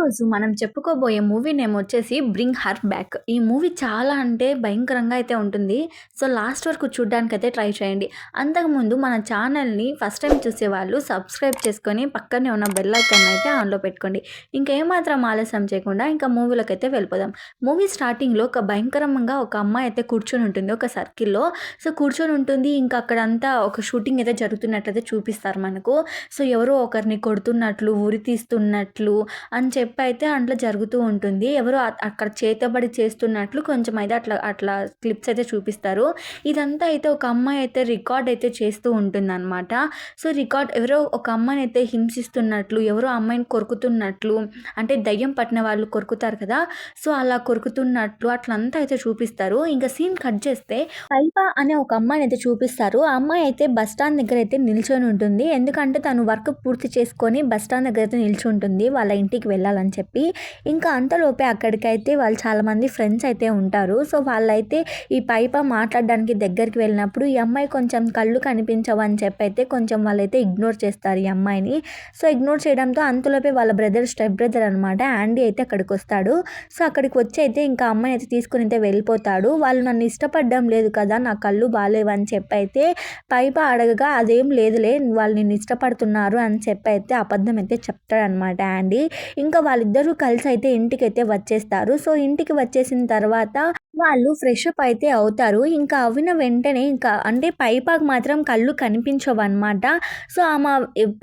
ఈరోజు మనం చెప్పుకోబోయే మూవీ నేమ్ వచ్చేసి 'బ్రింగ్ హర్ బ్యాక్'. ఈ మూవీ చాలా అంటే భయంకరంగా అయితే ఉంటుంది. సో, లాస్ట్ వరకు చూడ్డానికైతే ట్రై చేయండి. అంతకుముందు మన ఛానల్‌ని ఫస్ట్ టైమ్ చూసేవాళ్ళు సబ్స్క్రైబ్ చేసుకొని పక్కనే ఉన్న బెల్ ఐకాన్ అయితే ఆన్‌లో పెట్టుకోండి. ఇంకేమాత్రం ఆలస్యం చేయకుండా ఇంకా మూవీలోకైతే వెళ్ళిపోదాం. మూవీ స్టార్టింగ్‌లో ఒక భయంకరంగా ఒక అమ్మాయి అయితే కూర్చొని ఉంటుంది ఒక సర్కిల్‌లో. సో, కూర్చొని ఉంటుంది. ఇంకా అక్కడంతా ఒక షూటింగ్ అయితే జరుగుతున్నట్లయితే చూపిస్తారు మనకు. సో, ఎవరో ఒకరిని కొడుతున్నట్లు, ఉరి తీస్తున్నట్లు అని చెప్పైతే అందులో జరుగుతూ ఉంటుంది. ఎవరో అక్కడ చేతబడి చేస్తున్నట్లు కొంచెం అయితే అట్లా అట్లా క్లిప్స్ అయితే చూపిస్తారు. ఇదంతా అయితే ఒక అమ్మాయి అయితే రికార్డ్ అయితే చేస్తూ ఉంటుందనమాట. సో, ఎవరో ఒక అమ్మాయినైతే హింసిస్తున్నట్లు, ఎవరో అమ్మాయిని కొరుకుతున్నట్లు, అంటే దయ్యం పట్టిన వాళ్ళు కొరుకుతారు కదా! సో, అలా కొరుకుతున్నట్లు అట్లంతా అయితే చూపిస్తారు. ఇంక సీన్ కట్ చేస్తే కల్ప అనే ఒక అమ్మాయినైతే చూపిస్తారు. ఆ అమ్మాయి అయితే బస్ స్టాండ్ దగ్గర అయితే నిల్చొని ఉంటుంది. ఎందుకంటే తను వర్క్ పూర్తి చేసుకొని బస్ స్టాండ్ దగ్గర అయితే నిల్చుంటుంది వాళ్ళ ఇంటికి వెళ్ళాలని చెప్పి. ఇంకా అంతలోపే అక్కడికైతే వాళ్ళు చాలామంది ఫ్రెండ్స్ అయితే ఉంటారు. సో, వాళ్ళైతే ఈ పైప మాట్లాడడానికి దగ్గరికి వెళ్ళినప్పుడు ఈ అమ్మాయి కొంచెం కళ్ళు కనిపించవని చెప్పైతే కొంచెం వాళ్ళైతే ఇగ్నోర్ చేస్తారు ఈ అమ్మాయిని. సో, ఇగ్నోర్ చేయడంతో అంతలోపే వాళ్ళ స్టెప్ బ్రదర్ అనమాట యాండీ అయితే అక్కడికొస్తాడు. సో, అక్కడికి వచ్చి అయితే ఇంకా అమ్మాయిని అయితే తీసుకొని అయితే వెళ్ళిపోతాడు. వాళ్ళు నన్ను ఇష్టపడడం లేదు కదా, నా కళ్ళు బాలేవని చెప్పైతే పైప అడగగా అదేం లేదులే వాళ్ళు నిన్ను ఇష్టపడుతున్నారు అని చెప్పైతే అబద్ధం అయితే చెప్తాడనమాట యాండీ. ఇంకా వాళ్ళిద్దరూ కలిసి అయితే ఇంటికైతే వచ్చేస్తారు. సో, ఇంటికి వచ్చేసిన తర్వాత వాళ్ళు ఫ్రెష్ అప్ అయితే అవుతారు. ఇంకా అవ్విన వెంటనే ఇంకా అంటే పైపాకి మాత్రం కళ్ళు కనిపించవనమాట. సో, ఆమె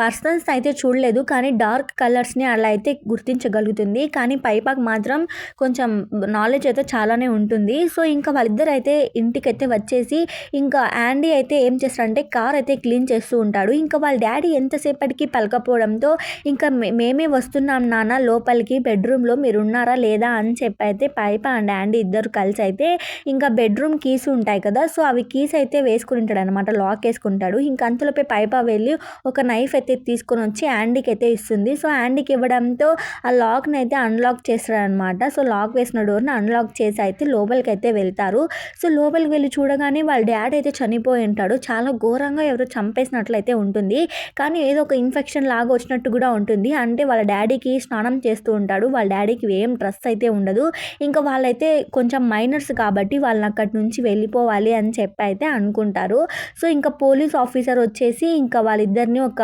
పర్సన్స్ అయితే చూడలేదు. కానీ డార్క్ కలర్స్‌ని అలా అయితే గుర్తించగలుగుతుంది. కానీ పైపాకి మాత్రం కొంచెం నాలెడ్జ్ అయితే చాలానే ఉంటుంది. సో, ఇంకా వాళ్ళిద్దరైతే ఇంటికైతే వచ్చేసి ఇంకా యాండీ అయితే ఏం చేస్తాడంటే కార్ అయితే క్లీన్ చేస్తూ ఉంటాడు. ఇంకా వాళ్ళ డ్యాడీ ఎంతసేపటికి పలకపోవడంతో ఇంకా మేమే వస్తున్నాం నాన్న లోపలికి బెడ్రూమ్‌లో మీరున్నారా లేదా అని చెప్పైతే పైప అండ్ యాండీ ఇద్దరు కలిసి అయితే ఇంకా బెడ్రూమ్ కీస్ ఉంటాయి కదా, సో అవి కీస్ అయితే వేసుకుని ఉంటాడనమాట, లాక్ వేసుకుంటాడు. ఇంకా అంతలోపే పైప వెళ్ళి ఒక నైఫ్ అయితే తీసుకొని వచ్చి యాండీకి అయితే ఇస్తుంది. సో, యాండీకి ఇవ్వడంతో ఆ లాక్ని అయితే అన్లాక్ చేస్తాడనమాట. సో, లాక్ వేసిన డోర్ని అన్లాక్ చేసి అయితే లోపలికి అయితే వెళ్తారు. సో, లోపలికి వెళ్ళి చూడగానే వాళ్ళ డాడీ అయితే చనిపోయి ఉంటాడు. చాలా ఘోరంగా ఎవరో చంపేసినట్లయితే ఉంటుంది. కానీ ఏదో ఒక ఇన్ఫెక్షన్ లాగా వచ్చినట్టు కూడా ఉంటుంది. అంటే వాళ్ళ డాడీకి స్నానం చేస్తూ ఉంటాడు. వాళ్ళ డాడీకి ఏం డ్రెస్ అయితే ఉండదు. ఇంకా వాళ్ళైతే కొంచెం మైనర్స్ కాబట్టి వాళ్ళని అక్కడి నుంచి వెళ్ళిపోవాలి అని చెప్పి అయితే అనుకుంటారు. సో, ఇంకా పోలీస్ ఆఫీసర్ వచ్చేసి ఇంకా వాళ్ళిద్దరిని ఒక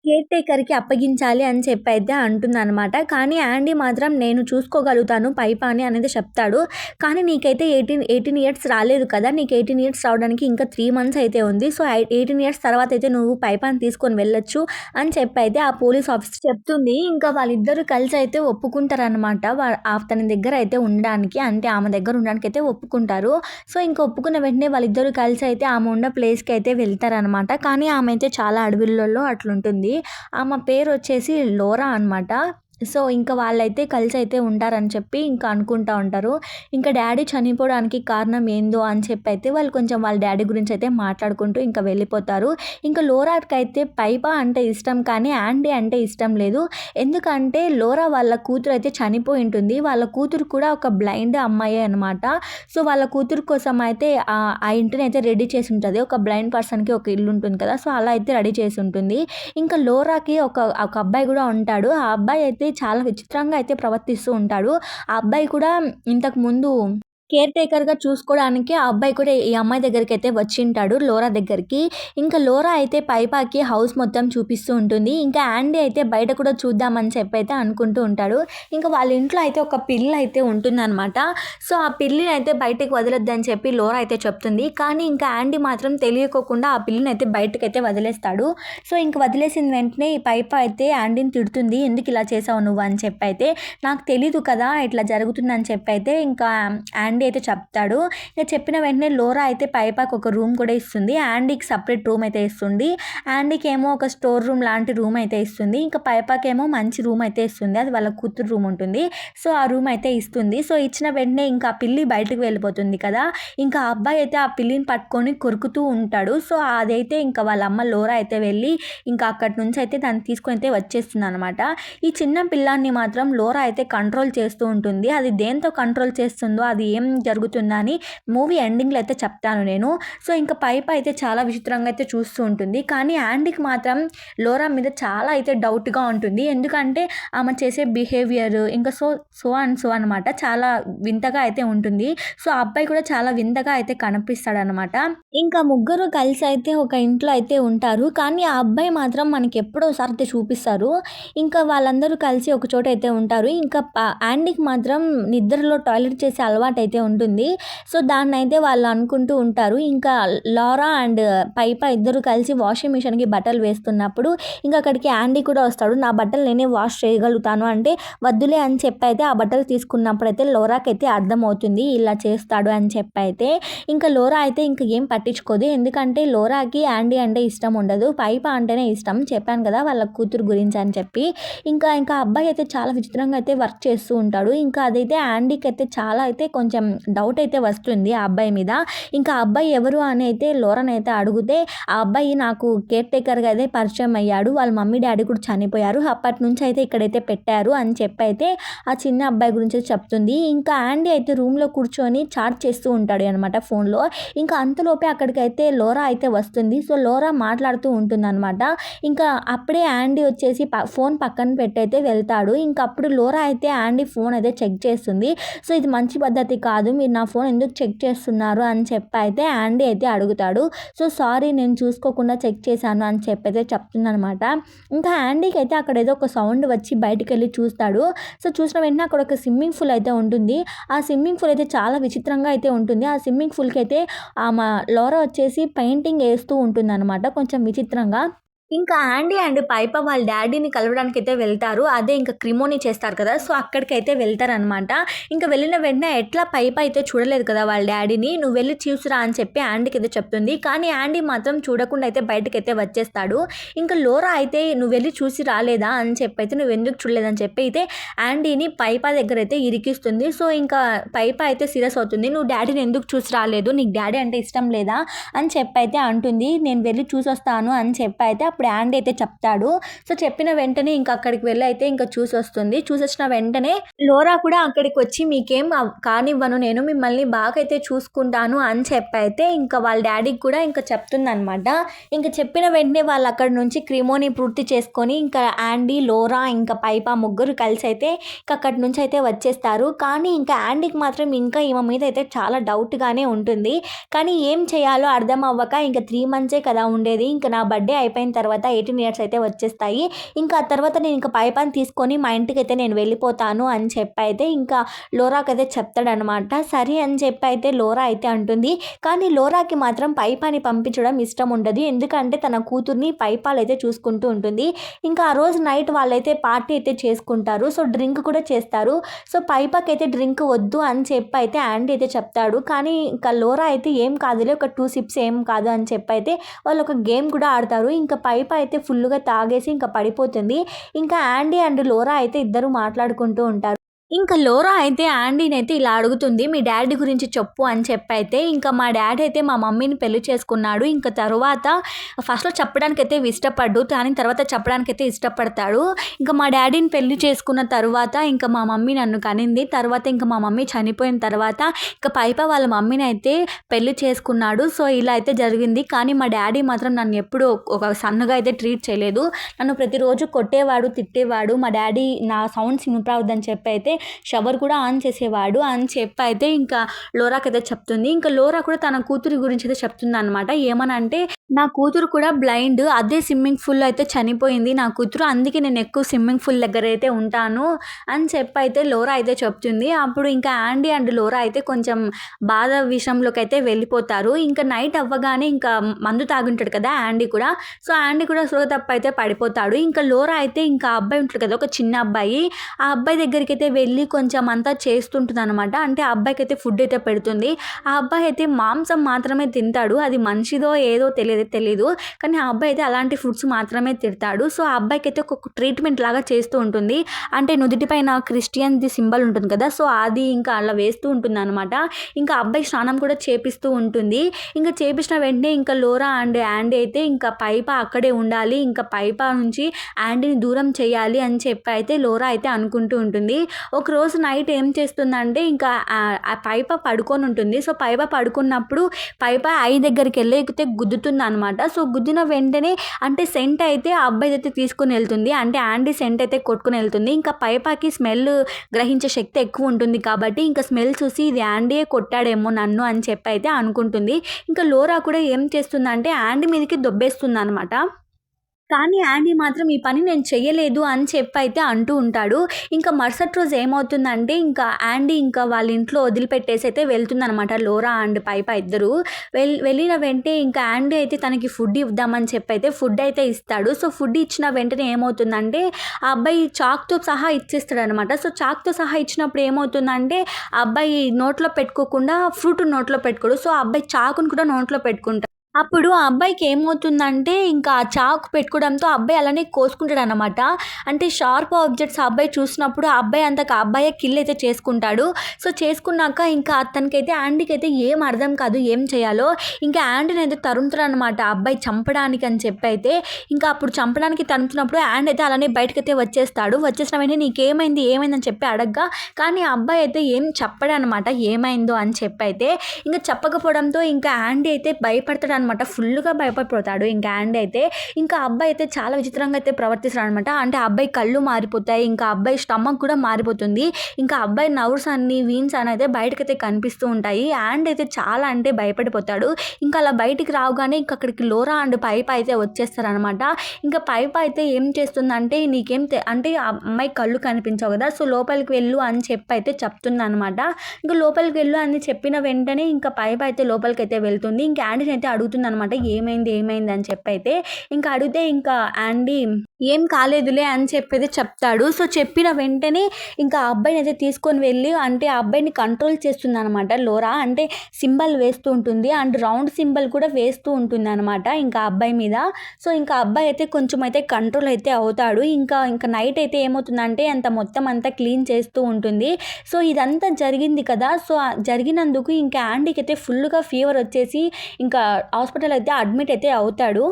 కేర్ టేకర్‌కి అప్పగించాలి అని చెప్పైతే అంటుందనమాట. కానీ యాండీ మాత్రం నేను చూసుకోగలుగుతాను పైపాని అనేది చెప్తాడు. కానీ నీకైతే 18 ఇయర్స్ రాలేదు కదా, నీకు 18 ఇయర్స్ రావడానికి ఇంకా 3 మంత్స్ అయితే ఉంది. సో, 18 ఇయర్స్ తర్వాత అయితే నువ్వు పైపాని తీసుకొని వెళ్ళొచ్చు అని చెప్పైతే ఆ పోలీస్ ఆఫీసర్ చెప్తుంది. ఇంకా వాళ్ళిద్దరూ కలిసి అయితే ఒప్పుకుంటారనమాట. అతని దగ్గర అయితే ఉండడానికి, అంటే ఆమె దగ్గర ఉండడానికి అయితే ఒప్పుకుంటారు. సో, ఇంకా ఒప్పుకున్న వెంటనే వాళ్ళిద్దరూ కలిసి అయితే ఆమె ఉన్న ప్లేస్‌కి అయితే వెళ్తారనమాట. కానీ ఆమె అయితే చాలా అడవులలో అట్లుంటుంది. ఆమె పేరు వచ్చేసి లోరా అనమాట. సో, ఇంకా వాళ్ళైతే కలిసి అయితే ఉంటారని చెప్పి ఇంకా అనుకుంటా ఉంటారు. ఇంకా డ్యాడీ చనిపోవడానికి కారణం ఏందో అని చెప్పి అయితే వాళ్ళు కొంచెం వాళ్ళ డ్యాడీ గురించి అయితే మాట్లాడుకుంటూ ఇంకా వెళ్ళిపోతారు. ఇంకా లోరాకైతే పైప అంటే ఇష్టం కానీ యాండీ అంటే ఇష్టం లేదు. ఎందుకంటే లోరా వాళ్ళ కూతురు అయితే చనిపోయి ఉంటుంది. వాళ్ళ కూతురు కూడా ఒక బ్లైండ్ అమ్మాయే అనమాట. సో, వాళ్ళ కూతురు కోసం అయితే ఆ ఇంటిని అయితే రెడీ చేసి ఉంటుంది. ఒక బ్లైండ్ పర్సన్‌కి ఒక ఇల్లు ఉంటుంది కదా, సో అలా అయితే రెడీ చేసి ఉంటుంది. ఇంకా లోరాకి ఒక ఒక అబ్బాయి కూడా ఉంటాడు. ఆ అబ్బాయి అయితే చాలా విచిత్రంగా అయితే ప్రవర్తిస్తూ ఉంటాడు. ఆ అబ్బాయి కూడా ఇంతకు ముందు కేర్ టేకర్‌గా చూసుకోవడానికి ఆ అబ్బాయి కూడా ఈ అమ్మాయి దగ్గరికైతే వచ్చింటాడు, లోరా దగ్గరికి. ఇంకా లోరా అయితే పైపాకి హౌస్ మొత్తం చూపిస్తూ ఉంటుంది. ఇంకా యాండీ అయితే బయట కూడా చూద్దామని చెప్పైతే అనుకుంటూ ఉంటాడు. ఇంకా వాళ్ళ ఇంట్లో అయితే ఒక పిల్లి అయితే ఉంటుందనమాట. సో, ఆ పిల్లిని అయితే బయటకి వదలొద్దని చెప్పి లోరా అయితే చెప్తుంది. కానీ ఇంకా యాండీ మాత్రం తెలియకోకుండా ఆ పిల్లిని అయితే బయటకైతే వదిలేస్తాడు. సో, ఇంక వదిలేసిన వెంటనే ఈ పైప అయితే యాండీని తిడుతుంది. ఎందుకు ఇలా చేసావు నువ్వు అని చెప్పైతే. నాకు తెలీదు కదా ఇట్లా జరుగుతుందని చెప్పైతే ఇంకా యాండీ అయితే చెప్తాడు. ఇక చెప్పిన వెంటనే లోరా అయితే పైపాకి ఒక రూమ్ కూడా ఇస్తుంది. యాండీకి సపరేట్ రూమ్ అయితే ఇస్తుంది. యాండీకి ఏమో ఒక స్టోర్ రూమ్ లాంటి రూమ్ అయితే ఇస్తుంది. ఇంకా పైపాకేమో మంచి రూమ్ అయితే ఇస్తుంది. అది వాళ్ళ కూతురు రూమ్ ఉంటుంది. సో, ఆ రూమ్ అయితే ఇస్తుంది. సో, ఇచ్చిన వెంటనే ఇంకా ఆ పిల్లి బయటకు వెళ్ళిపోతుంది కదా, ఇంకా ఆ అబ్బాయి అయితే ఆ పిల్లిని పట్టుకొని కొరుకుతూ ఉంటాడు. సో, అదైతే ఇంకా వాళ్ళ అమ్మ లోరా అయితే వెళ్ళి ఇంకా అక్కడి నుంచి అయితే దాన్ని తీసుకొని అయితే వచ్చేస్తుంది అనమాట. ఈ చిన్న పిల్లాన్ని మాత్రం లోరా అయితే కంట్రోల్ చేస్తూ ఉంటుంది. అది దేంతో కంట్రోల్ చేస్తుందో, అది ఏం జరుగుతుందా అని మూవీ ఎండింగ్‌లో అయితే చెప్తాను నేను. సో, ఇంక పైప అయితే చాలా విచిత్రంగా అయితే చూస్తూ ఉంటుంది. కానీ యాండీకి మాత్రం లోరా మీద చాలా అయితే డౌట్‌గా ఉంటుంది. ఎందుకంటే ఆమె చేసే బిహేవియర్ ఇంకా సో అనమాట. చాలా వింతగా అయితే ఉంటుంది. సో, ఆ అబ్బాయి కూడా చాలా వింతగా అయితే కనిపిస్తాడనమాట. ఇంకా ముగ్గురు కలిసి అయితే ఒక ఇంట్లో అయితే ఉంటారు. కానీ ఆ అబ్బాయి మాత్రం మనకెప్పుడో ఒకసారి అయితే చూపిస్తారు. ఇంకా వాళ్ళందరూ కలిసి ఒక చోట అయితే ఉంటారు. ఇంకా యాండీకి మాత్రం నిద్రలో టాయిలెట్ చేసే అలవాటైతే ఉంటుంది. సో, దాన్నైతే వాళ్ళు అనుకుంటూ ఉంటారు. ఇంకా లారా అండ్ పైప ఇద్దరు కలిసి వాషింగ్ మిషన్‌కి బట్టలు వేస్తున్నప్పుడు ఇంక అక్కడికి యాండీ కూడా వస్తాడు. నా బట్టలు నేనే వాష్ చేయగలుగుతాను అంటే, వద్దులే అని చెప్పైతే ఆ బట్టలు తీసుకున్నప్పుడైతే లోరాకైతే అర్థమవుతుంది ఇలా చేస్తాడు అని చెప్పైతే. ఇంకా లోరా అయితే ఇంక ఏం పట్టించుకోదు. ఎందుకంటే లోరాకి యాండీ అంటే ఇష్టం ఉండదు. పైప అంటేనే ఇష్టం. చెప్పాను కదా వాళ్ళ కూతురు గురించి అని చెప్పి. ఇంకా అబ్బాయి అయితే చాలా విచిత్రంగా అయితే వర్క్ చేస్తూ ఉంటాడు. ఇంకా అదైతే యాండీకి అయితే చాలా అయితే కొంచెం డౌట్ అయితే వస్తుంది ఆ అబ్బాయి మీద. ఇంకా ఆ అబ్బాయి ఎవరు అని అయితే లోరానైతే అడిగితే, ఆ అబ్బాయి నాకు కేర్ టేకర్‌గా అయితే పరిచయం అయ్యాడు. వాళ్ళ మమ్మీ, డ్యాడీ కూడా చనిపోయారు. అప్పటినుంచి అయితే ఇక్కడైతే పెట్టారు అని చెప్పైతే ఆ చిన్న అబ్బాయి గురించి చెప్తుంది. ఇంకా యాండీ అయితే రూమ్‌లో కూర్చొని చాట్ చేస్తూ ఉంటాడు అనమాట ఫోన్‌లో. ఇంకా అంతలోపే అక్కడికైతే లోరా అయితే వస్తుంది. సో, లోరా మాట్లాడుతూ ఉంటుందనమాట. ఇంకా అప్పుడే యాండీ వచ్చేసి ఫోన్ పక్కన పెట్టయితే వెళ్తాడు. ఇంకా అప్పుడు లోరా అయితే యాండీ ఫోన్ అయితే చెక్ చేస్తుంది. సో, ఇది మంచి పద్ధతి కాదు. మీరు నా ఫోన్ ఎందుకు చెక్ చేస్తున్నారు అని చెప్పైతే యాండీ అయితే అడుగుతాడు. సో, సారీ నేను చూసుకోకుండా చెక్ చేశాను అని చెప్పైతే చెప్తుందనమాట. ఇంకా యాండీకి అయితే అక్కడ ఏదో ఒక సౌండ్ వచ్చి బయటికెళ్ళి చూస్తాడు. సో, చూసిన వెంటనే అక్కడ ఒక స్విమ్మింగ్ పూల్ అయితే ఉంటుంది. ఆ స్విమ్మింగ్ పూల్ అయితే చాలా విచిత్రంగా అయితే ఉంటుంది. ఆ స్విమ్మింగ్ పూల్‌కి అయితే లోరా వచ్చేసి పెయింటింగ్ ఏస్తూ ఉంటుందనమాట కొంచెం విచిత్రంగా. ఇంకా యాండీ అండ్ పైప వాళ్ళ డ్యాడీని కలవడానికైతే వెళ్తారు. అదే ఇంకా క్రిమోనీ చేస్తారు కదా! సో, అక్కడికైతే వెళ్తారనమాట. ఇంకా వెళ్ళిన వెంటనే ఎట్లా పైప అయితే చూడలేదు కదా వాళ్ళ డ్యాడీని. "నువ్వు వెళ్లి చూసిరా" అని చెప్పి యాండీకైతే చెప్తుంది. కానీ యాండీ మాత్రం చూడకుండా అయితే బయటకైతే వచ్చేస్తాడు. ఇంకా లోరా అయితే "నువ్వు వెళ్లి చూసి రాలేదా" అని చెప్పైతే "నువ్వెందుకు చూడలేదని" చెప్పి అయితే యాండీని పైప దగ్గరైతే ఇరికిస్తుంది. సో, ఇంకా పైప అయితే సీరియస్ అవుతుంది. "నువ్వు డ్యాడీని ఎందుకు చూసి రాలేదు? నీకు డ్యాడీ అంటే ఇష్టం లేదా?" అని చెప్పైతే అంటుంది. "నేను వెళ్లి చూసొస్తాను" అని చెప్పైతే అప్పుడు యాండీ అయితే చెప్తాడు. సో, చెప్పిన వెంటనే ఇంక అక్కడికి వెళ్ళి అయితే ఇంక చూసొస్తుంది. చూసొచ్చిన వెంటనే లోరా కూడా అక్కడికి వచ్చి "మీకేం కానివ్వను, నేను మిమ్మల్ని బాగా అయితే చూసుకుంటాను" అని చెప్పైతే ఇంకా వాళ్ళ డ్యాడీకి కూడా ఇంకా చెప్తుందనమాట. ఇంక చెప్పిన వెంటనే వాళ్ళు అక్కడి నుంచి క్రిమోని పూర్తి చేసుకొని ఇంకా యాండీ, లోరా ఇంకా పైప ముగ్గురు కలిసి అయితే ఇంక అక్కడి నుంచి అయితే వచ్చేస్తారు. కానీ ఇంకా యాండీకి మాత్రం ఇంకా ఈమె మీద అయితే చాలా డౌట్‌గానే ఉంటుంది. కానీ ఏం చేయాలో అర్థం అవ్వక ఇంక 3 మంత్సే కదా ఉండేది. ఇంక నా బర్త్‌డే అయిపోయిన తర్వాత 18 ఇయర్స్ అయితే వచ్చేస్తాయి. ఇంకా ఆ తర్వాత నేను ఇంక పైపని తీసుకొని మా ఇంటికైతే నేను వెళ్ళిపోతాను అని చెప్పైతే ఇంకా లోరాకైతే చెప్తాడనమాట. సరే అని చెప్పైతే లోరా అయితే అంటుంది. కానీ లోరాకి మాత్రం పైపాని పంపించడం ఇష్టం ఉండదు. ఎందుకంటే తన కూతుర్ని పైపాలైతే చూసుకుంటూ ఉంటుంది. ఇంకా ఆ రోజు నైట్ వాళ్ళైతే పార్టీ అయితే చేసుకుంటారు. సో, డ్రింక్ కూడా చేస్తారు. సో, పైపాకైతే డ్రింక్ వద్దు అని చెప్పైతే యాండీ అయితే చెప్తాడు. కానీ ఇంకా లోరా అయితే ఏం కాదులే, ఒక 2 సిప్స్ ఏం కాదు అని చెప్పైతే వాళ్ళు ఒక గేమ్ కూడా ఆడతారు. ఇంకా పైప అయితే ఫుల్‌గా తాగేసి ఇంకా పడిపోతుంది. ఇంకా యాండీ అండ్ లోరా అయితే ఇద్దరు మాట్లాడుకుంటూ ఉంటారు. ఇంకా లోరా అయితే యాండీనైతే ఇలా అడుగుతుంది. "మీ డ్యాడీ గురించి చెప్పు" అని చెప్పైతే ఇంకా మా డ్యాడీ అయితే మా మమ్మీని పెళ్లి చేసుకున్నాడు. ఇంకా తరువాత ఫస్ట్‌లో చెప్పడానికైతే ఇష్టపడ్డు. కానీ తర్వాత చెప్పడానికైతే ఇష్టపడతాడు. ఇంకా మా డ్యాడీని పెళ్లి చేసుకున్న తరువాత ఇంకా మా మమ్మీ నన్ను కనింది. తర్వాత ఇంకా మా మమ్మీ చనిపోయిన తర్వాత ఇంకా పైప వాళ్ళ మమ్మీని అయితే పెళ్లి చేసుకున్నాడు. సో, ఇలా అయితే జరిగింది. కానీ మా డ్యాడీ మాత్రం నన్ను ఎప్పుడూ ఒక సన్నుగా అయితే ట్రీట్ చేయలేదు. నన్ను ప్రతిరోజు కొట్టేవాడు, తిట్టేవాడు. మా డ్యాడీ నా సౌండ్స్ వినపరావద్దని చెప్పైతే షవర్ కూడా ఆన్ చేసేవాడు అని చెప్పైతే ఇంకా లోరాకైతే చెప్తుంది. ఇంకా లోరా కూడా తన కూతురి గురించి అయితే చెప్తుందనమాట. ఏమనంటే, "నా కూతురు కూడా బ్లైండ్. అదే స్విమ్మింగ్ పూల్‌లో అయితే చనిపోయింది నా కూతురు. అందుకే నేను ఎక్కువ స్విమ్మింగ్ పూల్ దగ్గర అయితే ఉంటాను" అని చెప్పైతే లోరా అయితే చెప్తుంది. అప్పుడు ఇంకా యాండీ అండ్ లోరా అయితే కొంచెం బాధ విషయంలోకి అయితే వెళ్ళిపోతారు. ఇంకా నైట్ అవ్వగానే ఇంకా మందు తాగుంటాడు కదా యాండీ కూడా. సో, యాండీ కూడా స్పృహ తప్పైతే పడిపోతాడు. ఇంకా లోరా అయితే ఇంకా అబ్బాయి ఉంటాడు కదా, ఒక చిన్న అబ్బాయి. ఆ అబ్బాయి దగ్గరికి అయితే వెళ్ళి కొంచెం అంతా చేస్తుంటుందనమాట. అంటే ఆ అబ్బాయికి అయితే ఫుడ్ అయితే పెడుతుంది. ఆ అబ్బాయి అయితే మాంసం మాత్రమే తింటాడు. అది మనిషిదో ఏదో తెలియదు. మనకైతే తెలీదు. కానీ ఆ అబ్బాయి అయితే అలాంటి ఫుడ్స్ మాత్రమే తిడతాడు. సో, ఆ అబ్బాయికైతే ఒక ట్రీట్మెంట్ లాగా చేస్తూ ఉంటుంది. అంటే నుదిటి పైన క్రిస్టియన్‌ది సింబల్ ఉంటుంది కదా! సో, అది ఇంకా అలా వేస్తూ ఉంటుందనమాట. ఇంకా అబ్బాయి స్నానం కూడా చేపిస్తూ ఉంటుంది. ఇంకా చేపించిన వెంటనే ఇంకా లోరా అండ్ యాండీ అయితే ఇంకా పైప అక్కడే ఉండాలి. ఇంకా పైప నుంచి యాండీని దూరం చేయాలి అని చెప్పి అయితే లోరా అయితే అనుకుంటూ ఉంటుంది. ఒకరోజు నైట్ ఏం చేస్తుందంటే ఇంకా ఆ పైప పడుకొని ఉంటుంది. సో, పైప పడుకున్నప్పుడు పైప ఐ దగ్గరికెళ్ళి అయితే గుద్దుతుందనమాట. సో, గుద్దిన వెంటనే అంటే సెంట్ అయితే ఆ అబ్బాయిదైతే తీసుకొని వెళ్తుంది. అంటే యాండీ సెంట్ అయితే కొట్టుకొని వెళ్తుంది. ఇంకా పైపకి స్మెల్ గ్రహించే శక్తి ఎక్కువ ఉంటుంది కాబట్టి ఇంకా స్మెల్ చూసి ఇది యాండీయే కొట్టాడేమో నన్ను అని చెప్పి అయితే అనుకుంటుంది. ఇంకా లోరా కూడా ఏం చేస్తుందంటే యాండీ మీదకి దొబ్బేస్తుందనమాట. కానీ యాండీ మాత్రం ఈ పని నేను చెయ్యలేదు అని చెప్పైతే అంటూ ఉంటాడు. ఇంకా మరుసటి రోజు ఏమవుతుందంటే ఇంకా యాండీ ఇంకా వాళ్ళ ఇంట్లో వదిలిపెట్టేసి అయితే వెళ్తుందనమాట లోరా అండ్ పైప ఇద్దరు. వెళ్ళిన వెంటనే ఇంకా యాండీ అయితే తనకి ఫుడ్ ఇద్దామని చెప్పైతే ఫుడ్ అయితే ఇస్తాడు. సో, ఫుడ్ ఇచ్చిన వెంటనే ఏమవుతుందంటే ఆ అబ్బాయి చాక్‌తో సహా ఇచ్చేస్తాడనమాట. సో, చాక్‌తో సహా ఇచ్చినప్పుడు ఏమవుతుందంటే ఆ అబ్బాయి నోట్లో పెట్టుకోకుండా ఫ్రూట్ నోట్లో పెట్టుకోడు. సో, ఆ అబ్బాయి చాకుని కూడా నోట్లో పెట్టుకుంటాడు. అప్పుడు ఆ అబ్బాయికి ఏమవుతుందంటే ఇంకా ఆ చాకు పెట్టుకోవడంతో ఆ అబ్బాయి అలానే కోసుకుంటాడనమాట. అంటే షార్ప్ ఆబ్జెక్ట్స్ ఆ అబ్బాయి చూసినప్పుడు ఆ అబ్బాయి అంతకు ఆ అబ్బాయే కిల్ అయితే చేసుకుంటాడు. సో, చేసుకున్నాక ఇంకా అతనికైతే యాండీకైతే ఏం అర్థం కాదు ఏం చేయాలో. ఇంకా యాండీని అయితే తరుముతాడనమాట ఆ అబ్బాయి చంపడానికి అని చెప్పి అయితే. ఇంకా అప్పుడు చంపడానికి తరుముతున్నప్పుడు యాండీ అయితే అలానే బయటకైతే వచ్చేస్తాడు. వచ్చేసిన వెంటనే నీకేమైంది ఏమైందని చెప్పి అడగ్గా కానీ ఆ అబ్బాయి అయితే ఏం చెప్పడనమాట ఏమైందో అని చెప్పి అయితే. ఇంకా చెప్పకపోవడంతో ఇంకా యాండీ అయితే భయపడతాడు అనమాట. ఫుల్‌గా భయపడిపోతాడు ఇంకా యాండీ అయితే. ఇంకా అబ్బాయి అయితే చాలా విచిత్రంగా అయితే ప్రవర్తిస్తాడనమాట. అంటే ఆ అబ్బాయి కళ్ళు మారిపోతాయి. ఇంకా అబ్బాయి స్టమక్ కూడా మారిపోతుంది. ఇంకా అబ్బాయి నర్వ్స్ అన్నీ వీన్స్ అని అయితే బయటకైతే కనిపిస్తూ ఉంటాయి. యాండీ అయితే చాలా అంటే భయపడిపోతాడు. ఇంకా అలా బయటికి రాగానే ఇంక అక్కడికి లోరా అండ్ పైప అయితే వచ్చేస్తారనమాట. ఇంకా పైప అయితే ఏం చేస్తుందంటే నీకేం అంటే ఆ అమ్మాయి కళ్ళు కనిపించవు కదా! సో, లోపలికి వెళ్ళు అని చెప్పి అయితే చెప్తుందనమాట. ఇంకా లోపలికి వెళ్ళు అని చెప్పిన వెంటనే ఇంకా పైప అయితే లోపలికైతే వెళ్తుంది. ఇంకా యాండీని అయితే అడుగుతుందనమాట ఏమైంది అని చెప్పైతే. ఇంకా అడిగితే ఇంకా యాండీ ఏం కాలేదులే అని చెప్పేది చెప్తాడు. సో, చెప్పిన వెంటనే ఇంకా ఆ అబ్బాయినైతే తీసుకొని వెళ్ళి అంటే ఆ అబ్బాయిని కంట్రోల్ చేస్తుందనమాట లోరా. అంటే సింబల్ వేస్తూ ఉంటుంది అండ్ రౌండ్ సింబల్ కూడా వేస్తూ ఉంటుందనమాట ఇంకా అబ్బాయి మీద. సో, ఇంకా అబ్బాయి అయితే కొంచెం అయితే కంట్రోల్ అయితే అవుతాడు. ఇంకా నైట్ అయితే ఏమవుతుందంటే మొత్తం అంతా క్లీన్ చేస్తూ ఉంటుంది. సో, ఇదంతా జరిగింది కదా! సో, జరిగినందుకు ఇంకా యాండీకి అయితే ఫుల్‌గా ఫీవర్ వచ్చేసి ఇంకా హాస్పిటల్ అయితే అడ్మిట్ అయితే అవుతాడు.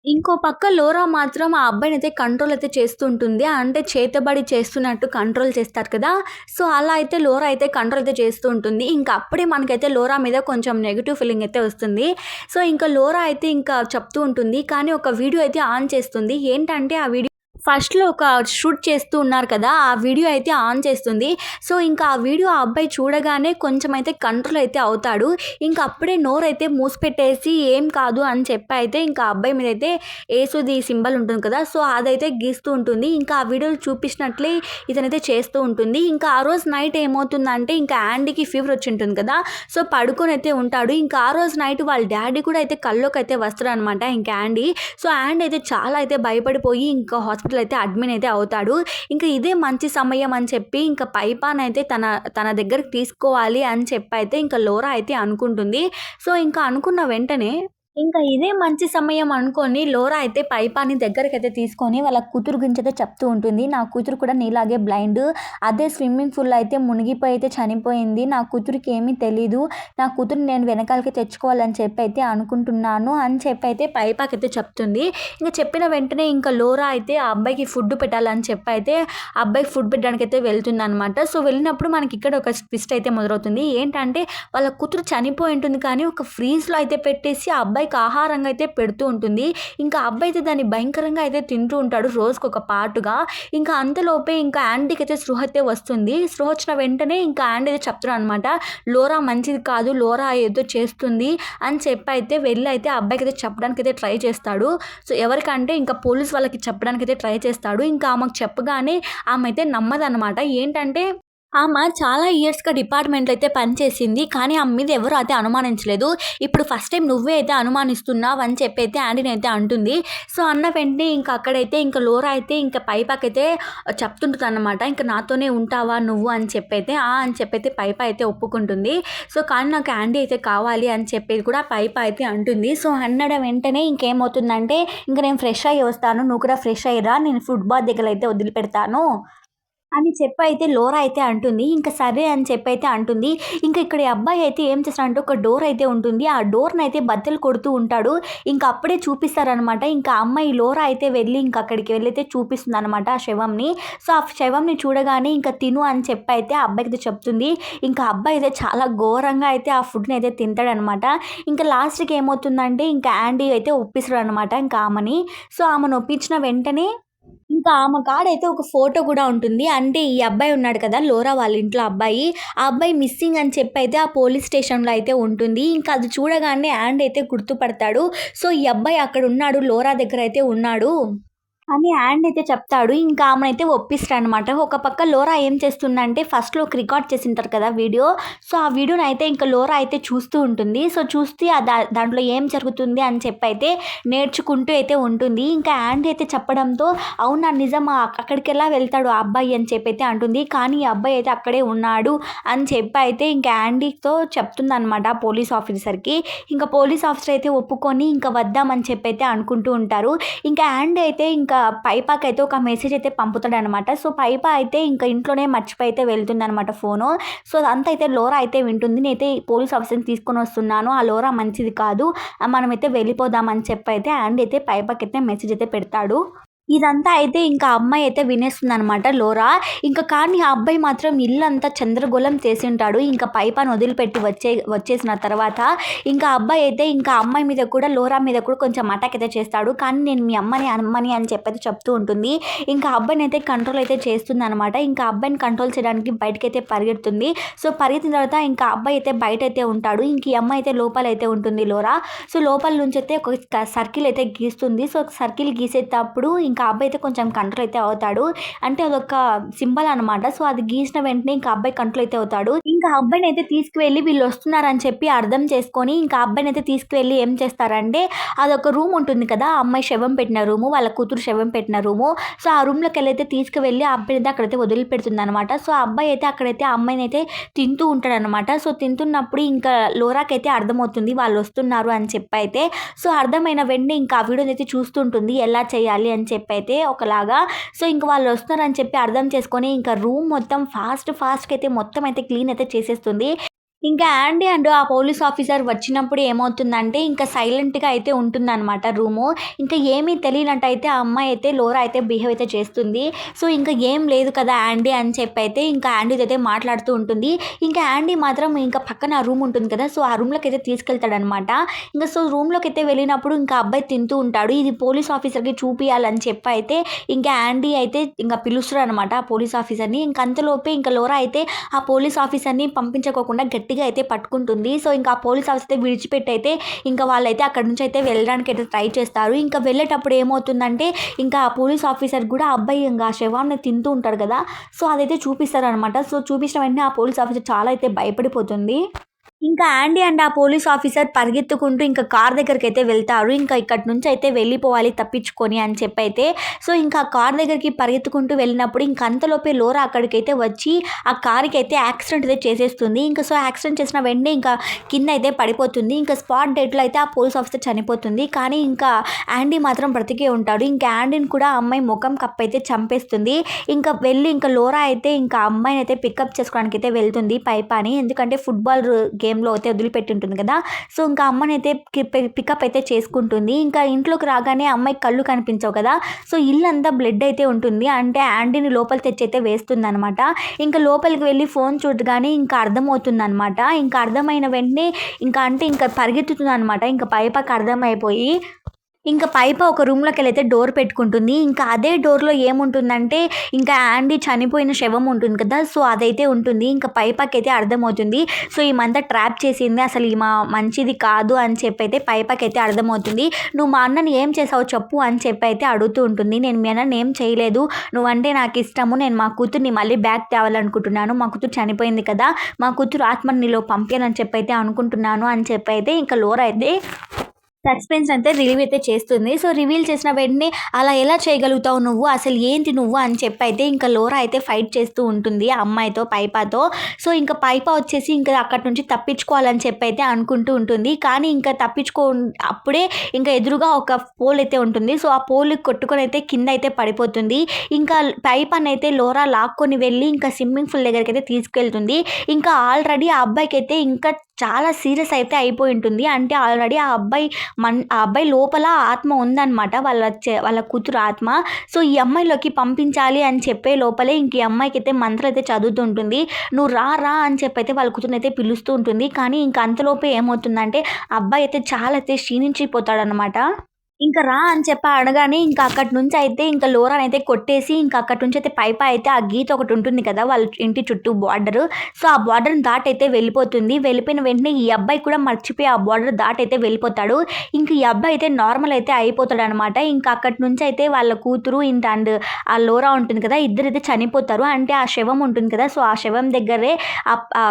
ఇంకో పక్క లోరా మాత్రం ఆ అబ్బాయినైతే కంట్రోల్ అయితే చేస్తూ ఉంటుంది. అంటే చేతబడి చేస్తున్నట్టు కంట్రోల్ చేస్తారు కదా! సో, అలా అయితే లోరా అయితే కంట్రోల్ అయితే చేస్తూ ఉంటుంది. ఇంకా అప్పుడే మనకైతే లోరా మీద కొంచెం నెగెటివ్ ఫీలింగ్ అయితే వస్తుంది. సో, ఇంకా లోరా అయితే ఇంకా చెప్తూ ఉంటుంది. కానీ ఒక వీడియో అయితే ఆన్ చేస్తుంది. ఏంటంటే ఆ వీడియో ఫస్ట్‌లో ఒక షూట్ చేస్తూ ఉన్నారు కదా! ఆ వీడియో అయితే ఆన్ చేస్తుంది. సో, ఇంకా ఆ వీడియో ఆ అబ్బాయి చూడగానే కొంచెం అయితే కంట్రోల్ అయితే అవుతాడు. ఇంకా అప్పుడే నోరైతే మూసిపెట్టేసి ఏం కాదు అని చెప్పి అయితే ఇంకా ఆ అబ్బాయి మీద అయితే యేసుది సింబల్ ఉంటుంది కదా! సో, అదైతే గీస్తూ ఉంటుంది. ఇంకా ఆ వీడియోలో చూపించినట్లే ఇతనైతే చేస్తూ ఉంటుంది. ఇంకా ఆ రోజు నైట్ ఏమవుతుందంటే ఇంకా యాండీకి ఫీవర్ వచ్చి ఉంటుంది కదా! సో, పడుకొని అయితే ఉంటాడు. ఇంకా ఆ రోజు నైట్ వాళ్ళ డ్యాడీ కూడా అయితే కల్లోకి అయితే వస్తాడనమాట ఇంకా యాండీ. సో, యాండీ అయితే చాలా అయితే భయపడిపోయి ఇంకా హాస్పిటల్ అయితే అడ్మిట్ అయితే అవుతాడు. ఇంకా ఇదే మంచి సమయం అని చెప్పి ఇంకా పైపానైతే తన దగ్గరికి తీసుకోవాలి అని చెప్పి అయితే ఇంకా లోరా అయితే అనుకుంటుంది. సో, ఇంకా అనుకున్న వెంటనే ఇంకా ఇదే మంచి సమయం అనుకోని లోరా అయితే పైపాని దగ్గరికైతే తీసుకొని వాళ్ళ కూతురు గురించి అయితే చెప్తూ ఉంటుంది. నా కూతురు కూడా నీలాగే బ్లైండ్. అదే స్విమ్మింగ్ పూల్‌లో అయితే మునిగిపోయి అయితే చనిపోయింది. నా కూతురికి ఏమీ తెలీదు. నా కూతురిని నేను వెనకాలకి తెచ్చుకోవాలని చెప్పి అయితే అనుకుంటున్నాను అని చెప్పి అయితే పైపాకైతే చెప్తుంది. ఇంక చెప్పిన వెంటనే ఇంకా లోరా అయితే ఆ అబ్బాయికి ఫుడ్ పెట్టాలని చెప్పి అయితే ఆ అబ్బాయికి ఫుడ్ పెట్టడానికైతే వెళ్తుందనమాట. సో, వెళ్ళినప్పుడు మనకి ఇక్కడ ఒక ట్విస్ట్ అయితే మొదలవుతుంది. ఏంటంటే వాళ్ళ కూతురు చనిపోయి ఉంటుంది కానీ ఒక ఫ్రీజ్‌లో అయితే పెట్టేసి ఆ అబ్బాయికి ఆహారంగా అయితే పెడుతూ ఉంటుంది. ఇంకా అబ్బాయి అయితే దాన్ని భయంకరంగా అయితే తింటూ ఉంటాడు రోజుకొక పాటుగా. ఇంకా అంతలోపే ఇంకా యాండీకి అయితే స్పృహ అయితే వస్తుంది. స్పృహ వచ్చిన వెంటనే ఇంకా యాండీ అయితే చెప్తున్నాడనమాట. లోరా మంచిది కాదు, లోరా ఏదో చేస్తుంది అని చెప్పి అయితే వెళ్ళి అయితే ఆ అబ్బాయికి అయితే చెప్పడానికి అయితే ట్రై చేస్తాడు. సో, ఎవరికంటే ఇంకా పోలీస్ వాళ్ళకి చెప్పడానికి అయితే ట్రై చేస్తాడు. ఇంకా ఆమెకు చెప్పగానే ఆమె అయితే నమ్మదనమాట. ఏంటంటే ఆమె చాలా ఇయర్స్‌గా డిపార్ట్‌మెంట్‌లో అయితే పనిచేసింది. కానీ ఆమె మీద ఎవరు అయితే అనుమానించలేదు. ఇప్పుడు ఫస్ట్ టైమ్ నువ్వే అయితే అనుమానిస్తున్నావు అని చెప్పి అయితే యాండీని అయితే అంటుంది. సో, అన్న వెంటనే ఇంక అక్కడైతే ఇంక లోరా అయితే ఇంక పైపాకైతే చెప్తుంటదనమాట. ఇంక నాతోనే ఉంటావా నువ్వు అని చెప్పైతే, ఆ! అని చెప్పైతే పైప అయితే ఒప్పుకుంటుంది. సో, కానీ నాకు యాండీ అయితే కావాలి అని చెప్పేది కూడా పైప అయితే అంటుంది. సో, అన్నడ వెంటనే ఇంకేమవుతుందంటే, ఇంక నేను ఫ్రెష్ అయ్యి వస్తాను. నువ్వు కూడా ఫ్రెష్ అయ్యిరా. నేను ఫుడ్ బాత్ దగ్గరైతే వదిలిపెడతాను అని చెప్పైతే లోరా అయితే అంటుంది. ఇంక సరే అని చెప్పైతే అంటుంది. ఇంక ఇక్కడ ఈ అబ్బాయి అయితే ఏం చేస్తాడంటే ఒక డోర్ అయితే ఉంటుంది. ఆ డోర్‌నయితే బద్దలు కొడుతూ ఉంటాడు. ఇంక అప్పుడే చూపిస్తారనమాట. ఇంకా ఆ అమ్మాయి లోరా అయితే వెళ్ళి ఇంక అక్కడికి వెళ్ళైతే చూపిస్తుందనమాట ఆ శవంని. సో, ఆ శవంని చూడగానే ఇంక తిను అని చెప్పైతే ఆ అబ్బాయికైతే చెప్తుంది. ఇంకా ఆ అబ్బాయి అయితే చాలా ఘోరంగా అయితే ఆ ఫుడ్‌ని అయితే తింటాడనమాట. ఇంక లాస్ట్‌కి ఏమవుతుందంటే ఇంక యాండీ అయితే ఒప్పిస్తాడనమాట ఇంక ఆమెని. సో, ఆమెను ఒప్పించిన వెంటనే ఇంకా ఆమె కాడైతే ఒక ఫోటో కూడా ఉంటుంది. అంటే ఈ అబ్బాయి ఉన్నాడు కదా! లోరా వాళ్ళ ఇంట్లో అబ్బాయి. ఆ అబ్బాయి మిస్సింగ్ అని చెప్పైతే ఆ పోలీస్ స్టేషన్‌లో అయితే ఉంటుంది. ఇంకా అది చూడగానే యాండ్ అయితే గుర్తుపడతాడు. సో, ఈ అబ్బాయి అక్కడున్నాడు. లోరా దగ్గరైతే ఉన్నాడు అని యాండ్ అయితే చెప్తాడు. ఇంకా ఆమెనైతే ఒప్పిస్తాడనమాట. ఒక పక్క లోరా ఏం చేస్తుందంటే ఫస్ట్‌లో ఒక రికార్డ్ చేసుంటారు కదా వీడియో. సో, ఆ వీడియోనైతే ఇంకా లోరా అయితే చూస్తూ ఉంటుంది. సో, చూస్తే దాంట్లో ఏం జరుగుతుంది అని చెప్పైతే నేర్చుకుంటూ అయితే ఉంటుంది. ఇంకా యాండ్ అయితే చెప్పడంతో అవునా నిజమా అక్కడికెలా వెళ్తాడు ఆ అబ్బాయి అని చెప్పైతే అంటుంది. కానీ ఈ అబ్బాయి అయితే అక్కడే ఉన్నాడు అని చెప్పి అయితే ఇంకా యాండీతో చెప్తుందనమాట పోలీస్ ఆఫీసర్‌కి. ఇంకా పోలీస్ ఆఫీసర్ అయితే ఒప్పుకొని ఇంకా వద్దామని చెప్పైతే అనుకుంటూ ఉంటారు. ఇంకా యాండీ అయితే ఇంకా పైపాకైతే ఒక మెసేజ్ అయితే పంపుతాడనమాట. సో, పైప అయితే ఇంకా ఇంట్లోనే మర్చిపోయి అయితే వెళ్తుందనమాట ఫోను. సో, అదంతా అయితే లోరా అయితే వింటుంది. నేనైతే పోలీస్ ఆఫీసర్‌ని తీసుకొనొస్తున్నాను. ఆ లోరా మంచిది కాదు. మనమైతే వెళ్ళిపోదాం అని చెప్పైతే యాండీ అయితే పైపకైతే మెసేజ్ అయితే పెడతాడు. ఇదంతా అయితే ఇంకా అమ్మాయి అయితే వినేస్తుందనమాట లోరా. కానీ ఆ అబ్బాయి మాత్రం ఇల్లంతా చంద్రగోళం చేసుంటాడు. ఇంకా పైపాని వదిలిపెట్టి వచ్చేసిన తర్వాత ఇంకా అబ్బాయి అయితే ఇంకా అమ్మాయి మీద కూడా లోరా మీద కూడా కొంచెం అటాక్ అయితే చేస్తాడు. కానీ నేను మీ అమ్మని అని చెప్పైతే చెప్తూ ఉంటుంది. ఇంకా అబ్బాయినైతే కంట్రోల్ అయితే చేస్తుందనమాట. ఇంకా అబ్బాయిని కంట్రోల్ చేయడానికి బయటకైతే పరిగెడుతుంది. సో, పరిగెత్తిన తర్వాత ఇంకా అబ్బాయి అయితే బయటైతే ఉంటాడు. ఇంక ఈ అమ్మాయి అయితే లోపలైతే ఉంటుంది లోరా. సో, లోపల నుంచైతే ఒక సర్కిల్ అయితే గీస్తుంది. సో, సర్కిల్ గీసేటప్పుడు ఇంకా అబ్బాయి అయితే కొంచెం కంట్రోల్ అయితే అవుతాడు. అంటే అదొక సింబల్ అనమాట. సో, అది గీసిన వెంటనే ఇంకా అబ్బాయి కంట్రోల్ అయితే అవుతాడు. ఇంకా అబ్బాయినైతే తీసుకువెళ్ళి వీళ్ళొస్తున్నారని చెప్పి అర్థం చేసుకొని ఇంకా అబ్బాయినైతే తీసుకువెళ్ళి ఏం చేస్తారంటే అదొక రూమ్ ఉంటుంది కదా! ఆ అమ్మాయి శవం పెట్టిన రూము. వాళ్ళ కూతురు శవం పెట్టిన రూము. సో, ఆ రూమ్‌లోకెళ్ళైతే తీసుకువెళ్ళి ఆ అబ్బాయినైతే అక్కడైతే వదిలిపెడుతుందనమాట. సో, ఆ అబ్బాయి అయితే అక్కడైతే ఆ అమ్మాయినైతే తింటూ ఉంటాడనమాట. సో, తింటున్నప్పుడు ఇంకా లోరాకైతే అర్థమవుతుంది వాళ్ళొస్తున్నారు అని చెప్పైతే. సో, అర్థమైన వెంటనే ఇంకా ఆ వీడియోనైతే చూస్తుంటుంది. ఎలా చేయాలి అని చెప్పైతే ఒకలాగా. సో, ఇంక వాళ్ళొస్తున్నారని చెప్పి అర్థం చేసుకొని ఇంకా రూమ్ మొత్తం ఫాస్ట్‌గా అయితే మొత్తం అయితే క్లీన్ అయితే చేసేస్తుంది. ఇంకా యాండీ అండ్ ఆ పోలీస్ ఆఫీసర్ వచ్చినప్పుడు ఏమవుతుందంటే, ఇంకా సైలెంట్‌గా అయితే ఉంటుందనమాట రూము. ఇంకా ఏమీ తెలియనట్టయితే ఆ అమ్మాయి అయితే లోరా అయితే బిహేవ్ అయితే చేస్తుంది. సో, ఇంకా ఏం లేదు కదా యాండీ అని చెప్పైతే ఇంకా యాండీతో అయితే మాట్లాడుతూ ఉంటుంది. ఇంకా యాండీ మాత్రం ఇంకా పక్కన ఆ రూమ్ ఉంటుంది కదా! సో, ఆ రూమ్‌లోకైతే తీసుకెళ్తాడనమాట. సో, రూమ్‌లోకైతే వెళ్ళినప్పుడు ఇంకా అబ్బాయి తింటూ ఉంటాడు. ఇది పోలీస్ ఆఫీసర్‌కి చూపియాలని చెప్పైతే ఇంకా యాండీ అయితే ఇంక పిలుస్తాడనమాట ఆ పోలీస్ ఆఫీసర్‌ని. ఇంక అంతలోపే ఇంకా లోరా అయితే ఆ పోలీస్ ఆఫీసర్‌ని పంపించకోకుండా గట్టిగా అయితే పట్టుకుంటుంది. సో, ఇంకా ఆ పోలీస్ ఆఫీసర్ అయితే విడిచిపెట్టి అయితే ఇంకా వాళ్ళైతే అక్కడి నుంచి అయితే వెళ్ళడానికి అయితే ట్రై చేస్తారు. ఇంకా వెళ్ళేటప్పుడు ఏమవుతుందంటే ఇంకా ఆ పోలీస్ ఆఫీసర్ కూడా ఆ అబ్బాయి ఇంక ఆ శవాన్ని తింటూ ఉంటాడు కదా! సో, అదైతే చూపిస్తారనమాట. సో, చూపించిన వెంటనే ఆ పోలీస్ ఆఫీసర్ చాలా అయితే భయపడిపోతుంది. ఇంకా యాండీ అండ్ ఆ పోలీస్ ఆఫీసర్ పరిగెత్తుకుంటూ ఇంకా కార్ దగ్గరికైతే వెళ్తారు. ఇంకా ఇక్కడి నుంచి అయితే వెళ్ళిపోవాలి తప్పించుకొని అని చెప్పైతే. సో, ఇంకా కార్ దగ్గరికి పరిగెత్తుకుంటూ వెళ్ళినప్పుడు ఇంక అంతలోపే లోరా అక్కడికైతే వచ్చి ఆ కార్‌కైతే యాక్సిడెంట్ అయితే చేసేస్తుంది. సో, యాక్సిడెంట్ చేసిన వెంటనే ఇంకా కింద అయితే పడిపోతుంది. ఇంకా స్పాట్ డెత్‌లో అయితే ఆ పోలీస్ ఆఫీసర్ చనిపోతుంది. కానీ ఇంకా యాండీ మాత్రం బ్రతికే ఉంటాడు. ఇంకా యాండీని కూడా ఆ అమ్మాయి ముఖం కప్పైతే చంపేస్తుంది. ఇంకా వెళ్ళి ఇంకా లోరా అయితే ఇంకా ఆ అమ్మాయినైతే పికప్ చేసుకోవడానికైతే వెళ్తుంది పైపాని. ఎందుకంటే ఫుట్‌బాల్ గేమ్‌లో అయితే వదిలిపెట్టి ఉంటుంది కదా! సో, ఇంకా అమ్మనైతే పికప్ అయితే చేసుకుంటుంది. ఇంకా ఇంట్లోకి రాగానే అమ్మాయికి కళ్ళు కనిపించవు కదా! సో, ఇల్లంతా బ్లడ్ అయితే ఉంటుంది. అంటే యాండీని లోపల తెచ్చైతే వేస్తుందనమాట. ఇంకా లోపలికి వెళ్ళి ఫోన్ చూడగానే ఇంకా అర్థమవుతుందనమాట. ఇంకా అర్థమైన వెంటనే ఇంకా పరిగెత్తుతుందనమాట. ఇంకా పైపకి అర్థమైపోయి ఇంకా పైప ఒక రూమ్‌లోకెళ్ళైతే డోర్ పెట్టుకుంటుంది. ఇంకా అదే డోర్‌లో ఏముంటుందంటే, ఇంకా యాండీ చనిపోయిన శవం ఉంటుంది కదా! సో, అదైతే ఉంటుంది. ఇంకా పైపకైతే అర్థమవుతుంది. సో, ఈమంతా ట్రాప్ చేసింది. అసలు ఈమె మంచిది కాదు అని చెప్పైతే పైపకైతే అర్థమవుతుంది. "నువ్వు మా అన్నని ఏం చేసావో చెప్పు" అని చెప్పైతే అడుగుతూ ఉంటుంది. "నేను మీ అన్నని ఏం చేయలేదు. నువ్వంటే నాకిష్టము. నేను మా కూతుర్ని మళ్ళీ బ్యాక్ తేవాలనుకుంటున్నాను. మా కూతురు చనిపోయింది కదా! మా కూతురు ఆత్మని నీలోకి పంపియాలని చెప్పైతే అనుకుంటున్నాను" అని చెప్పైతే ఇంకా లోరా అయితే సస్పెన్స్ అయితే రిలీవ్ అయితే చేస్తుంది. సో, రివీల్ చేసిన వెంటనే అలా ఎలా చేయగలుగుతావు నువ్వు? అసలు ఏంటి నువ్వు? అని చెప్పైతే ఇంకా లోరా అయితే ఫైట్ చేస్తూ ఉంటుంది ఆ అమ్మాయితో, పైపాతో. సో, ఇంక పైపా వచ్చేసి ఇంకా అక్కడి నుంచి తప్పించుకోవాలని చెప్పైతే అనుకుంటూ ఉంటుంది. కానీ ఇంకా అప్పుడే ఇంకా ఎదురుగా ఒక పోల్ అయితే ఉంటుంది. సో, ఆ పోల్‌కి కొట్టుకొని అయితే కింద అయితే పడిపోతుంది. ఇంకా పైపానైతే లోరా లాక్కొని వెళ్ళి ఇంకా స్విమ్మింగ్ పూల్ దగ్గరికైతే తీసుకెళ్తుంది. ఇంకా ఆల్రెడీ ఆ అబ్బాయికైతే ఇంకా చాలా సీరియస్ అయితే అయిపోయి ఉంటుంది. అంటే ఆల్రెడీ ఆ అబ్బాయి లోపల ఆత్మ ఉందనమాట. వాళ్ళ కూతురు ఆత్మ. సో, ఈ అమ్మాయిలోకి పంపించాలి అని చెప్పే లోపలే ఇంక ఈ అమ్మాయికైతే మంత్రాలైతే చదువుతూ ఉంటుంది. "నువ్వు రా రా" అని చెప్పైతే వాళ్ళ కూతురినైతే పిలుస్తూ ఉంటుంది. కానీ ఇంక అంతలోపే ఏమవుతుందంటే అబ్బాయి అయితే చాలా అయితే క్షీణించిపోతాడనమాట. ఇంక రా అని అనగానే ఇంక అక్కడి నుంచయితే ఇంక లోరానయితే కొట్టేసి ఇంక అక్కడి నుంచయితే పైప అయితే ఆ గీత ఒకటి ఉంటుంది కదా! వాళ్ళ ఇంటి చుట్టూ బార్డరు. సో, ఆ బార్డర్‌ని దాటైతే వెళ్ళిపోతుంది. వెళ్ళిపోయిన వెంటనే ఈ అబ్బాయి కూడా మర్చిపోయి ఆ బార్డర్ దాటైతే వెళ్ళిపోతాడు. ఇంక ఈ అబ్బాయి అయితే నార్మల్ అయితే అయిపోతాడనమాట. ఇంక అక్కడి నుంచయితే వాళ్ళ కూతురు అండ్ ఆ లోరా ఉంటుంది కదా! ఇద్దరైతే చనిపోతారు. అంటే ఆ శవం ఉంటుంది కదా! సో, ఆ శవం దగ్గరే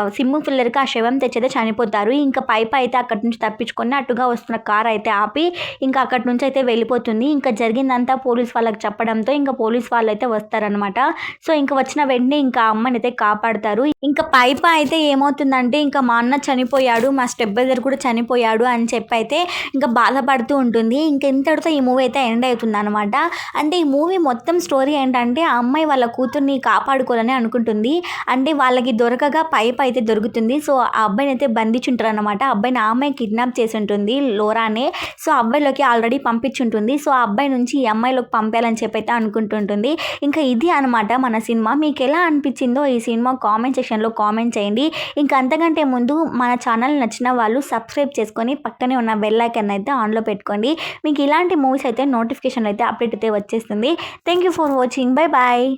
స్విమ్మింగ్ పూల్ దగ్గరకి ఆ శవం తెచ్చైతే చనిపోతారు. ఇంక పైప అయితే అక్కడి నుంచి తప్పించుకొని అటుగా వస్తున్న కార్ అయితే ఆపి ఇంకా అక్కడి నుంచి అయితే వెళ్ళిపోతుంది. ఇంకా జరిగిందంతా పోలీస్ వాళ్ళకి చెప్పడంతో ఇంకా పోలీస్ వాళ్ళైతే వస్తారనమాట. సో, ఇంక వచ్చిన వెంటనే ఇంకా ఆ అమ్మాయినైతే కాపాడతారు. ఇంకా పైప అయితే ఏమవుతుందంటే ఇంకా మా అన్న చనిపోయాడు, మా స్టెప్ బ్రదర్ కూడా చనిపోయాడు అని చెప్పైతే ఇంకా బాధపడుతూ ఉంటుంది. ఇంక ఇంతటితో ఈ మూవీ అయితే ఎండ్ అవుతుందనమాట. అంటే ఈ మూవీ మొత్తం స్టోరీ ఏంటంటే ఆ అమ్మాయి వాళ్ళ కూతుర్ని కాపాడుకోవాలని అనుకుంటుంది. అంటే వాళ్ళకి దొరకగా పైప అయితే దొరుకుతుంది. సో, ఆ అబ్బాయినైతే బంధించుంటారనమాట. ఆ అబ్బాయిని ఆ అమ్మాయి కిడ్నాప్ చేసి ఉంటుంది లోరానే. సో, ఆ అబ్బాయిలోకి ఆల్రెడీ పంపించుంటుంది. సో, ఆ అబ్బాయి నుంచి ఈ అమ్మాయిలోకి పంపేయాలని చెప్పైతే అనుకుంటుంటుంది. ఇంకా ఇది అనమాట మన సినిమా. మీకెలా అనిపించిందో ఈ సినిమా కామెంట్ సెక్షన్‌లో కామెంట్ చేయండి. ఇంకా అంతకంటే ముందు మన ఛానల్ నచ్చిన వాళ్ళు సబ్స్క్రైబ్ చేసుకొని పక్కనే ఉన్న బెల్ ఐకాన్ అయితే ఆన్‌లో పెట్టుకోండి. మీకు ఇలాంటి మూవీస్ అయితే నోటిఫికేషన్ అయితే అప్డేట్ అయితే వచ్చేస్తుంది. Thank you for watching. Bye bye.